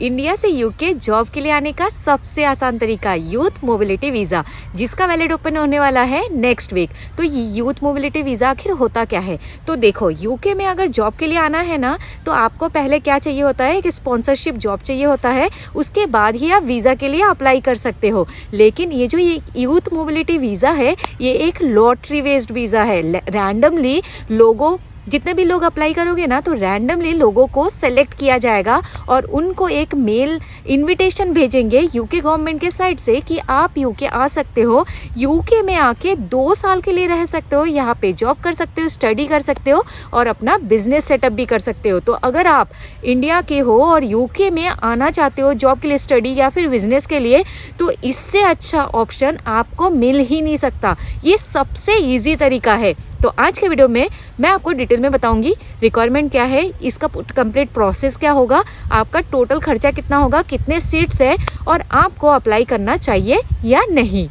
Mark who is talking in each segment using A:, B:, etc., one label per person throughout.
A: India से UK job के लिए आने का सबसे आसान तरीका यूथ मोबिलिटी वीज़ा, जिसका वैलिड ओपन होने वाला है नेक्स्ट वीक। तो ये यूथ मोबिलिटी वीज़ा आखिर होता क्या है? तो देखो, यूके में अगर जॉब के लिए आना है ना, तो आपको पहले क्या चाहिए होता है कि स्पॉन्सरशिप जॉब चाहिए होता है। उसके बाद ही आप वीज़ा के लिए अप्लाई कर सकते हो। लेकिन ये जो ये यूथ मोबिलिटी वीज़ा है, ये एक लॉटरी बेस्ड वीज़ा है। रैंडमली लोगों जितने भी लोग अप्लाई करोगे ना, तो रैंडमली लोगों को सेलेक्ट किया जाएगा और उनको एक मेल इनविटेशन भेजेंगे यूके गवर्नमेंट के साइड से कि आप यूके आ सकते हो। यूके में आके 2 साल के लिए रह सकते हो, यहाँ पे जॉब कर सकते हो, स्टडी कर सकते हो और अपना बिजनेस सेटअप भी कर सकते हो। तो अगर आप इंडिया के हो और यूके में आना चाहते हो जॉब के लिए, स्टडी या फिर बिजनेस के लिए, तो इससे अच्छा ऑप्शन आपको मिल ही नहीं सकता। ये सबसे ईजी तरीका है। तो आज के वीडियो में मैं आपको डिटेल में बताऊंगी रिक्वायरमेंट क्या है, इसका कंप्लीट प्रोसेस क्या होगा, आपका टोटल खर्चा कितना होगा, कितने सीट्स है और आपको अप्लाई करना चाहिए या नहीं।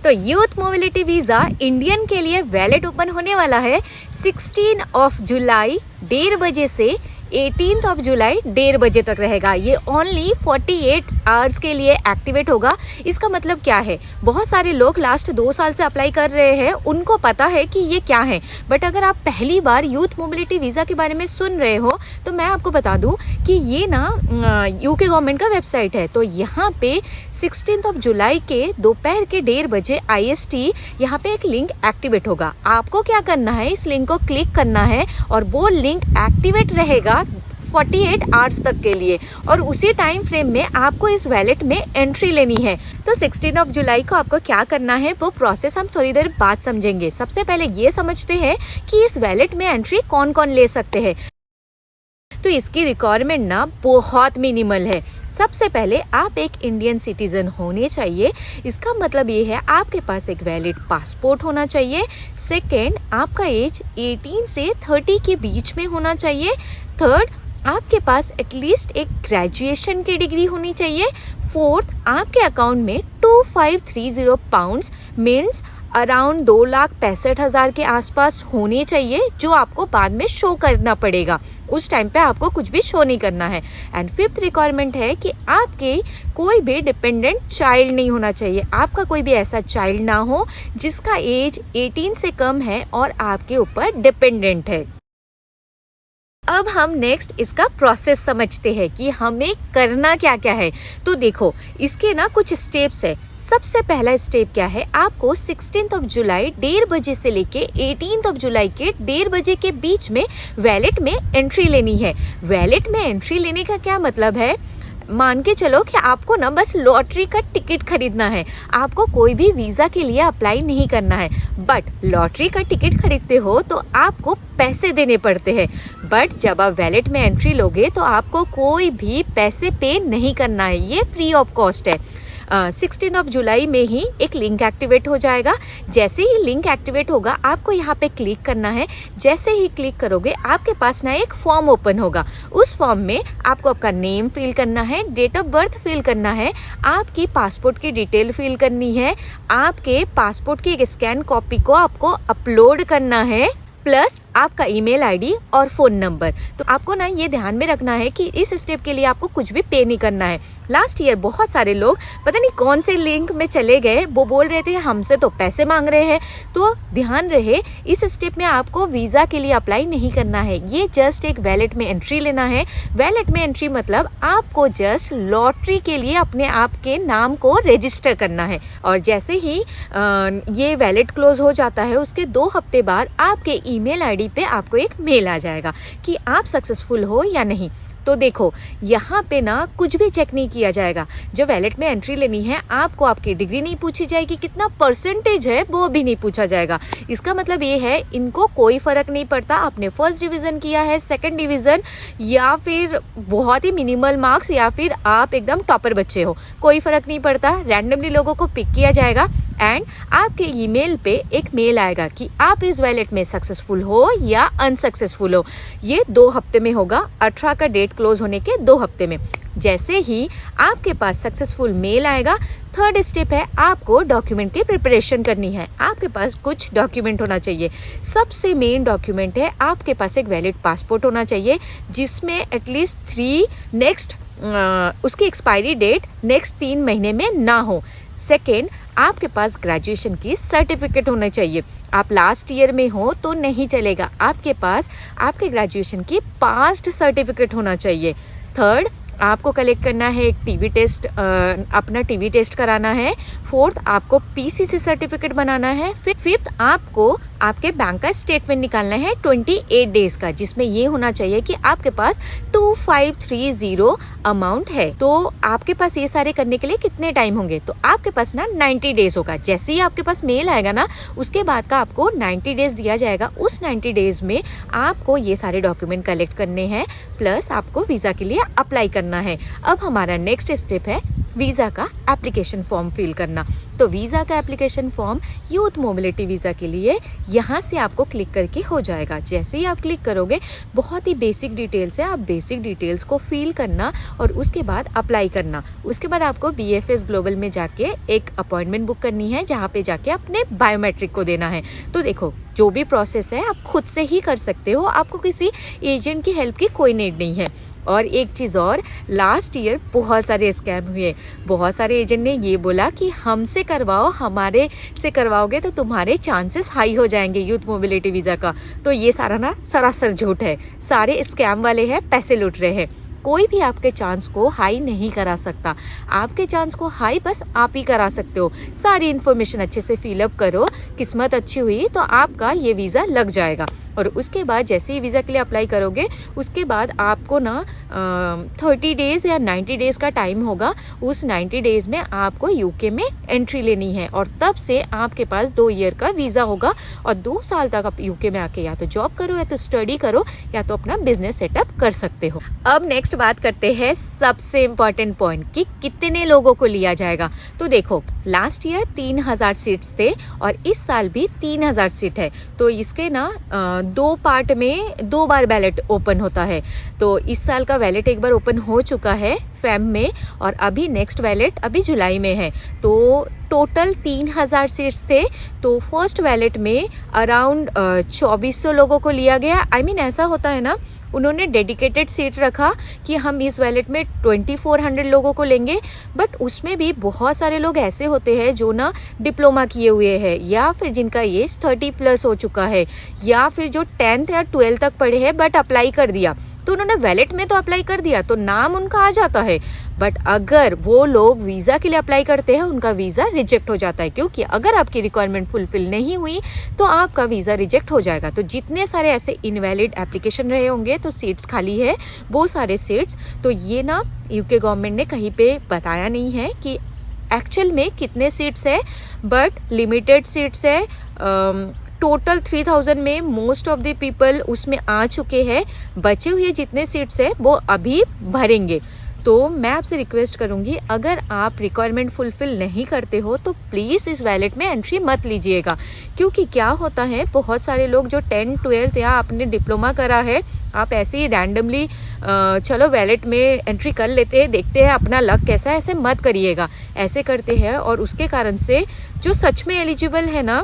A: तो यूथ मोबिलिटी वीज़ा इंडियन के लिए वैलिड ओपन होने वाला है 16 जुलाई 1:30 बजे से 18 जुलाई 1:30 बजे तक रहेगा। ये ओनली 48 आवर्स के लिए एक्टिवेट होगा। इसका मतलब क्या है? बहुत सारे लोग लास्ट 2 साल से अप्लाई कर रहे हैं, उनको पता है कि ये क्या है। बट अगर आप पहली बार यूथ मोबिलिटी वीज़ा के बारे में सुन रहे हो, तो मैं आपको बता दूं कि ये ना यूके गवर्नमेंट का वेबसाइट है। तो यहाँ पे 16 जुलाई के दोपहर के 1:30 बजे IST यहाँ पे एक लिंक एक्टिवेट होगा। आपको क्या करना है, इस लिंक को क्लिक करना है और वो लिंक एक्टिवेट रहेगा 48 आवर्स तक के लिए और उसी टाइम फ्रेम में आपको इस वैलेट में एंट्री लेनी है। तो 16 जुलाई को आपको क्या करना है, वो प्रोसेस हम थोड़ी देर बाद समझेंगे। सबसे पहले ये समझते हैं कि इस वैलेट में एंट्री कौन कौन ले सकते हैं। तो इसकी रिक्वायरमेंट ना बहुत मिनिमल है। सबसे पहले आप एक इंडियन सिटीजन होने चाहिए। इसका मतलब ये है आपके पास एक वैलिड पासपोर्ट होना चाहिए। सेकेंड, आपका एज 18 से 30 के बीच में होना चाहिए। थर्ड, आपके पास एटलीस्ट एक ग्रेजुएशन की डिग्री होनी चाहिए। फोर्थ, आपके अकाउंट में 2530 पाउंड्स मीन्स अराउंड 2,65,000 के आसपास होने चाहिए, जो आपको बाद में शो करना पड़ेगा। उस टाइम पे आपको कुछ भी शो नहीं करना है। एंड फिफ्थ रिक्वायरमेंट है कि आपके कोई भी डिपेंडेंट चाइल्ड नहीं होना चाहिए। आपका कोई भी ऐसा चाइल्ड ना हो जिसका एज 18 से कम है और आपके ऊपर डिपेंडेंट है। अब हम नेक्स्ट इसका प्रोसेस समझते हैं कि हमें करना क्या क्या है। तो देखो, इसके ना कुछ स्टेप्स है। सबसे पहला स्टेप क्या है, आपको 16 जुलाई 1:30 बजे से लेके 18 जुलाई के 1:30 बजे के बीच में वैलेट में एंट्री लेनी है। वैलेट में एंट्री लेने का क्या मतलब है, मान के चलो कि आपको ना बस लॉटरी का टिकट खरीदना है। आपको कोई भी वीज़ा के लिए अप्लाई नहीं करना है। बट लॉटरी का टिकट खरीदते हो तो आपको पैसे देने पड़ते हैं। बट जब आप वैलेट में एंट्री लोगे तो आपको कोई भी पैसे पे नहीं करना है, ये फ्री ऑफ कॉस्ट है। 16 जुलाई में ही एक लिंक एक्टिवेट हो जाएगा। जैसे ही लिंक एक्टिवेट होगा, आपको यहाँ पे क्लिक करना है। जैसे ही क्लिक करोगे, आपके पास ना एक फॉर्म ओपन होगा। उस फॉर्म में आपको आपका नेम फिल करना है, डेट ऑफ बर्थ फिल करना है, आपकी पासपोर्ट की डिटेल फिल करनी है, आपके पासपोर्ट की एक स्कैन कॉपी को आपको अपलोड करना है, प्लस आपका ईमेल आईडी और फ़ोन नंबर। तो आपको ना ये ध्यान में रखना है कि इस स्टेप के लिए आपको कुछ भी पे नहीं करना है। लास्ट ईयर बहुत सारे लोग पता नहीं कौन से लिंक में चले गए, वो बोल रहे थे हमसे तो पैसे मांग रहे हैं। तो ध्यान रहे, इस स्टेप में आपको वीज़ा के लिए अप्लाई नहीं करना है। ये जस्ट एक वैलेट में एंट्री लेना है। वैलेट में एंट्री मतलब आपको जस्ट लॉटरी के लिए अपने आप के नाम को रजिस्टर करना है। और जैसे ही ये वैलेट क्लोज हो जाता है, उसके 2 हफ्ते बाद आपके ईमेल आईडी पे आपको एक मेल आ जाएगा कि आप सक्सेसफुल हो या नहीं। तो देखो, यहाँ पे ना कुछ भी चेक नहीं किया जाएगा। जो वैलेट में एंट्री लेनी है, आपको आपकी डिग्री नहीं पूछी जाएगी, कितना परसेंटेज है वो भी नहीं पूछा जाएगा। इसका मतलब ये है, इनको कोई फर्क नहीं पड़ता आपने फर्स्ट डिवीजन किया है, सेकंड डिवीजन या फिर बहुत ही मिनिमल मार्क्स या फिर आप एकदम टॉपर बच्चे हो, कोई फर्क नहीं पड़ता। रैंडमली लोगों को पिक किया जाएगा एंड आपके ईमेल पे एक मेल आएगा कि आप इस वैलेट में सक्सेसफुल हो या अनसक्सेसफुल हो। ये 2 हफ्ते में होगा, 18 का डेट क्लोज होने के 2 हफ्ते में। जैसे ही आपके पास सक्सेसफुल मेल आएगा, थर्ड स्टेप है आपको डॉक्यूमेंट की प्रिपरेशन करनी है। आपके पास कुछ डॉक्यूमेंट होना चाहिए। सबसे मेन डॉक्यूमेंट है आपके पास एक वैलिड पासपोर्ट होना चाहिए जिसमें एटलीस्ट 3 नेक्स्ट उसकी एक्सपायरी डेट नेक्स्ट 3 महीने में ना हो। सेकेंड, आपके पास ग्रेजुएशन की सर्टिफिकेट होना चाहिए। आप लास्ट ईयर में हो तो नहीं चलेगा, आपके पास आपके ग्रेजुएशन की पास्ट सर्टिफिकेट होना चाहिए। थर्ड, आपको कलेक्ट करना है एक टीवी टेस्ट, अपना टीवी टेस्ट कराना है। फोर्थ, आपको पीसीसी सर्टिफिकेट बनाना है। फिफ्थ, आपको आपके बैंक का स्टेटमेंट निकालना है 28 डेज का, जिसमें ये होना चाहिए कि आपके पास 2530 अमाउंट है। तो आपके पास ये सारे करने के लिए कितने टाइम होंगे? तो आपके पास ना 90 डेज होगा। जैसे ही आपके पास मेल आएगा ना, उसके बाद का आपको 90 डेज दिया जाएगा। उस 90 डेज में आपको ये सारे डॉक्यूमेंट कलेक्ट करने हैं, प्लस आपको वीजा के लिए अप्लाई करना है। अब हमारा नेक्स्ट स्टेप है वीज़ा का एप्लीकेशन फॉर्म फिल करना। तो वीज़ा का application form youth mobility visa के लिए यहाँ से आपको क्लिक करके हो जाएगा। जैसे ही आप क्लिक करोगे, बहुत ही बेसिक डिटेल्स है, आप बेसिक डिटेल्स को फिल करना और उसके बाद अप्लाई करना। उसके बाद आपको BFS ग्लोबल में जाके एक अपॉइंटमेंट बुक करनी है, जहाँ पे जाके अपने बायोमेट्रिक को देना है। तो देखो, जो भी प्रोसेस है आप खुद से ही कर सकते हो, आपको किसी एजेंट की हेल्प की कोई नीड नहीं है। और एक चीज़ और, लास्ट ईयर बहुत सारे स्कैम हुए। बहुत सारे एजेंट ने ये बोला कि हमसे करवाओ, हमारे से करवाओगे तो तुम्हारे चांसेस हाई हो जाएंगे यूथ मोबिलिटी वीज़ा का। तो ये सारा ना सरासर झूठ है। सारे स्कैम वाले हैं, पैसे लूट रहे हैं। कोई भी आपके चांस को हाई नहीं करा सकता। आपके चांस को हाई बस आप ही करा सकते हो। सारी इन्फॉर्मेशन अच्छे से फिलअप करो, किस्मत अच्छी हुई तो आपका ये वीज़ा लग जाएगा। और उसके बाद जैसे ही वीज़ा के लिए अप्लाई करोगे, उसके बाद आपको ना 30 डेज़ या 90 डेज़ का टाइम होगा। उस 90 डेज़ में आपको यूके में एंट्री लेनी है और तब से आपके पास 2 ईयर का वीज़ा होगा और 2 साल तक आप यूके में आके या तो जॉब करो, या तो स्टडी करो, या तो अपना बिजनेस सेटअप कर सकते हो। अब नेक्स्ट बात करते हैं सबसे इम्पॉर्टेंट पॉइंट कि कितने लोगों को लिया जाएगा। तो देखो, लास्ट ईयर 3000 सीट्स थे और इस साल भी 3000 सीट है। तो इसके ना 2 पार्ट में 2 बार बैलेट ओपन होता है। तो इस साल का बैलेट एक बार ओपन हो चुका है फेब में, और अभी नेक्स्ट बैलेट अभी जुलाई में है। तो टोटल 3000 सीट्स थे। तो फर्स्ट बैलेट में अराउंड 2400 लोगों को लिया गया। I mean, ऐसा होता है ना, उन्होंने डेडिकेटेड सीट रखा कि हम इस बैलेट में 2400 लोगों को लेंगे। बट उसमें भी बहुत सारे लोग ऐसे होते हैं जो ना डिप्लोमा किए हुए हैं, या फिर जिनका एज 30+ हो चुका है, या फिर जो 10th या 12th तक पढ़े हैं बट अप्लाई कर दिया। तो उन्होंने वैलेट में तो अप्लाई कर दिया, तो नाम उनका आ जाता है। बट अगर वो लोग वीज़ा के लिए अप्लाई करते हैं, उनका वीज़ा रिजेक्ट हो जाता है, क्योंकि अगर आपकी रिक्वायरमेंट फुलफिल नहीं हुई तो आपका वीज़ा रिजेक्ट हो जाएगा। तो जितने सारे ऐसे इनवैलिड एप्लीकेशन रहे होंगे, तो सीट्स खाली है वो सारे सीट्स। तो ये ना यूके गवर्नमेंट ने कहीं पे बताया नहीं है कि एक्चुअल में कितने सीट्स है, बट लिमिटेड सीट्स है। टोटल 3000 में मोस्ट ऑफ द पीपल उसमें आ चुके हैं। बचे हुए जितने सीट्स है वो अभी भरेंगे। तो मैं आपसे रिक्वेस्ट करूंगी, अगर आप रिक्वायरमेंट फुलफिल नहीं करते हो तो प्लीज़ इस वैलेट में एंट्री मत लीजिएगा। क्योंकि क्या होता है, बहुत सारे लोग जो 10th 12th या आपने डिप्लोमा करा है, आप ऐसे ही रैंडमली चलो वैलेट में एंट्री कर लेते हैं, देखते हैं अपना लक कैसा है, ऐसे मत करिएगा। ऐसे करते हैं और उसके कारण से जो सच में एलिजिबल है ना,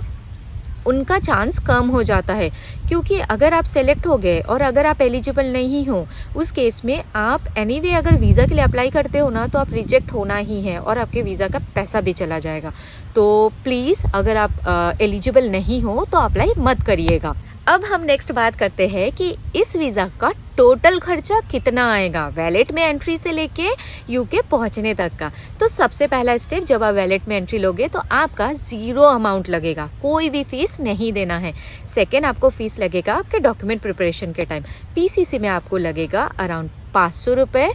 A: उनका चांस कम हो जाता है। क्योंकि अगर आप सेलेक्ट हो गए और अगर आप एलिजिबल नहीं हो, उस केस में आप एनीवे अगर वीज़ा के लिए अप्लाई करते हो ना, तो आप रिजेक्ट होना ही है और आपके वीज़ा का पैसा भी चला जाएगा। तो प्लीज़, अगर आप एलिजिबल नहीं हो तो अप्लाई मत करिएगा। अब हम नेक्स्ट बात करते हैं कि इस वीज़ा का टोटल खर्चा कितना आएगा, वैलेट में एंट्री से लेके यूके पहुंचने तक का। तो सबसे पहला स्टेप, जब आप वैलेट में एंट्री लोगे तो आपका 0 अमाउंट लगेगा, कोई भी फीस नहीं देना है। सेकेंड, आपको फीस लगेगा आपके डॉक्यूमेंट प्रिपरेशन के टाइम। पीसीसी में आपको लगेगा अराउंड 500 रुपये,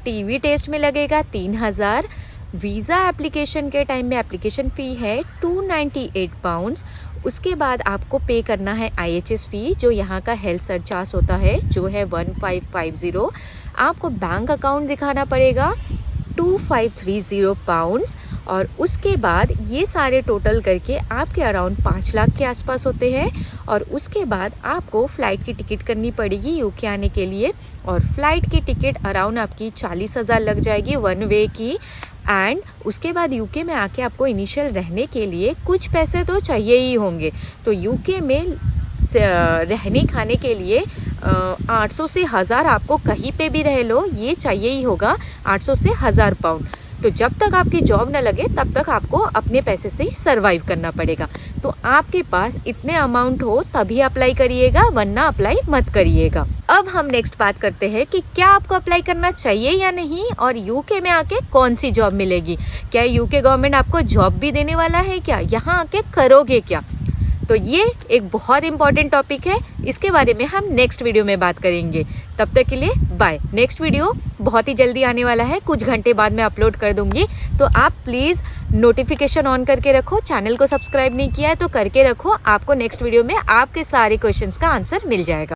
A: टीवी टेस्ट में लगेगा 3000, वीज़ा एप्लीकेशन के टाइम में एप्लीकेशन फ़ी है 298 पाउंड्स। उसके बाद आपको पे करना है IHS फ़ी, जो यहाँ का हेल्थ सरचार्ज होता है, जो है 1550। आपको बैंक अकाउंट दिखाना पड़ेगा 2530 पाउंड्स, और उसके बाद ये सारे टोटल करके आपके अराउंड 5 लाख के आसपास होते हैं। और उसके बाद आपको फ़्लाइट की टिकट करनी पड़ेगी यूके आने के लिए, और फ़्लाइट की टिकट अराउंड आपकी 40,000 लग जाएगी वन वे की। एंड उसके बाद यूके में आके आपको इनिशियल रहने के लिए कुछ पैसे तो चाहिए ही होंगे। तो यूके में रहने खाने के लिए 800 से 1000 आपको कहीं पे भी रह लो ये चाहिए ही होगा, 800 से 1000 पाउंड। तो जब तक आपकी जॉब न लगे तब तक आपको अपने पैसे से ही सर्वाइव करना पड़ेगा। तो आपके पास इतने अमाउंट हो तभी अप्लाई करिएगा, वरना अप्लाई मत करिएगा। अब हम नेक्स्ट बात करते हैं कि क्या आपको अप्लाई करना चाहिए या नहीं, और यूके में आके कौन सी जॉब मिलेगी। क्या यूके गवर्नमेंट आपको जॉब भी देने वाला है, क्या यहाँ आके करोगे क्या। तो ये एक बहुत इंपॉर्टेंट टॉपिक है, इसके बारे में हम नेक्स्ट वीडियो में बात करेंगे। तब तक के लिए बाय। नेक्स्ट वीडियो बहुत ही जल्दी आने वाला है, कुछ घंटे बाद मैं अपलोड कर दूंगी। तो आप प्लीज़ नोटिफिकेशन ऑन करके रखो, चैनल को सब्सक्राइब नहीं किया है तो करके रखो, आपको नेक्स्ट वीडियो में आपके सारे क्वेश्चंस का आंसर मिल जाएगा।